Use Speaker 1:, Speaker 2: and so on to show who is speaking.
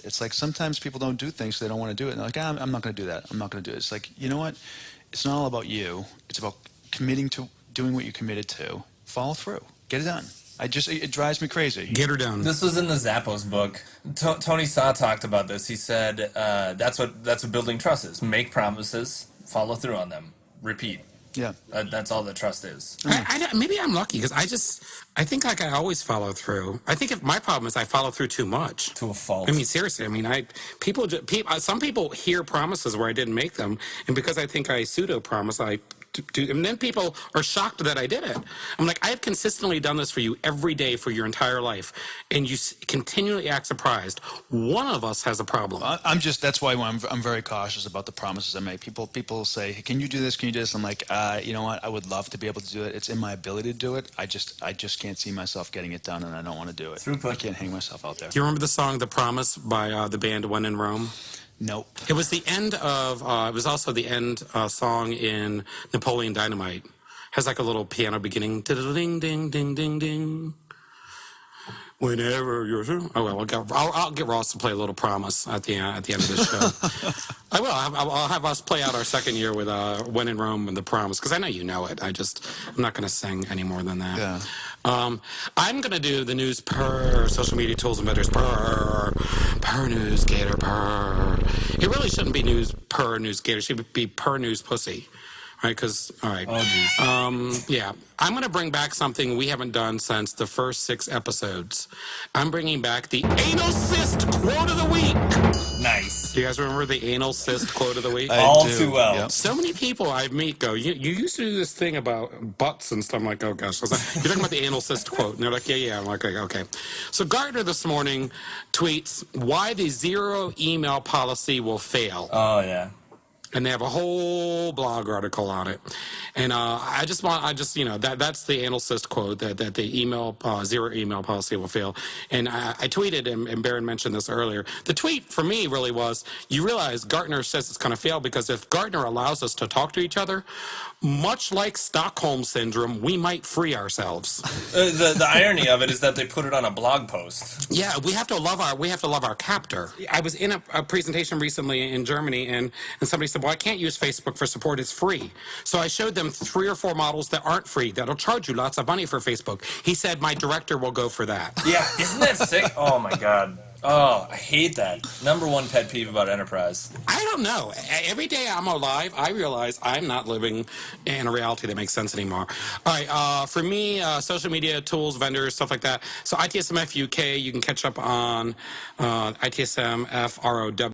Speaker 1: honest. It's like sometimes people don't do things 'cause they don't want to do it. And they're like, I'm not going to do that. I'm not going to do it. It's like, you know what? It's not all about you. It's about committing to doing what you committed to. Follow through. Get it done. It drives me crazy.
Speaker 2: Get her done.
Speaker 3: This was in the Zappos book. Tony Saw talked about this. He said that's what building trust is. Make promises, follow through on them, repeat.
Speaker 1: Yeah.
Speaker 3: That's all that trust is.
Speaker 2: Maybe I'm lucky because I think like I always follow through. I think if my problem is I follow through too much.
Speaker 3: To a fault.
Speaker 2: I mean, seriously. I mean, some people hear promises where I didn't make them, and because I think I pseudo promise, I do, and then people are shocked that I did it. I'm like, I have consistently done this for you every day for your entire life, and you continually act surprised. One of us has a problem.
Speaker 1: That's why I'm very cautious about the promises I make. People say, hey, can you do this? Can you do this? I'm like, you know what? I would love to be able to do it. It's in my ability to do it. I just can't see myself getting it done, and I don't want to do it. I can't hang myself out there.
Speaker 2: Do you remember the song "The Promise" by the band When in Rome?
Speaker 1: Nope.
Speaker 2: It was the end of. It was also the end song in Napoleon Dynamite. Has like a little piano beginning. Ding ding ding ding ding. Whenever you're, I'll get Ross to play a little Promise at the end of this show. I will. I'll have us play out our second year with When in Rome and The Promise because I know you know it. I'm not going to sing any more than that.
Speaker 1: Yeah.
Speaker 2: I'm going to do the news per social media tools and vendors per news gator per. It really shouldn't be news per news gator. It should be per news pussy. Right, because, all right.
Speaker 3: Oh, geez.
Speaker 2: Yeah. I'm going to bring back something we haven't done since the first 6 episodes. I'm bringing back the anal cyst quote of the week.
Speaker 3: Nice.
Speaker 2: Do you guys remember the anal cyst quote of the week?
Speaker 3: All too well.
Speaker 1: Yep.
Speaker 2: So many people I meet go, you used to do this thing about butts and stuff. I'm like, oh, gosh. I was like, you're talking about the anal cyst quote. And they're like, yeah. I'm like, okay. So Gardner this morning tweets, why the 0 email policy will fail.
Speaker 3: Oh, yeah.
Speaker 2: And they have a whole blog article on it. And that's the anal cyst quote that the 0 email policy will fail. And I tweeted, and Barron mentioned this earlier. The tweet for me really was, you realize Gartner says it's going to fail because if Gartner allows us to talk to each other, much like Stockholm Syndrome, we might free ourselves.
Speaker 3: The irony of it is that they put it on a blog post.
Speaker 2: Yeah, we have to love our captor. I was in a presentation recently in Germany, and somebody said, well, I can't use Facebook for support. It's free. So I showed them 3 or 4 models that aren't free, that'll charge you lots of money for Facebook. He said, my director will go for that.
Speaker 3: Yeah, isn't that sick? Oh, my God. Oh, I hate that. #1 pet peeve about enterprise.
Speaker 2: I don't know. Every day I'm alive, I realize I'm not living in a reality that makes sense anymore. All right, for me, social media tools, vendors, stuff like that. So ITSM UK, you can catch up on ITSM FROW.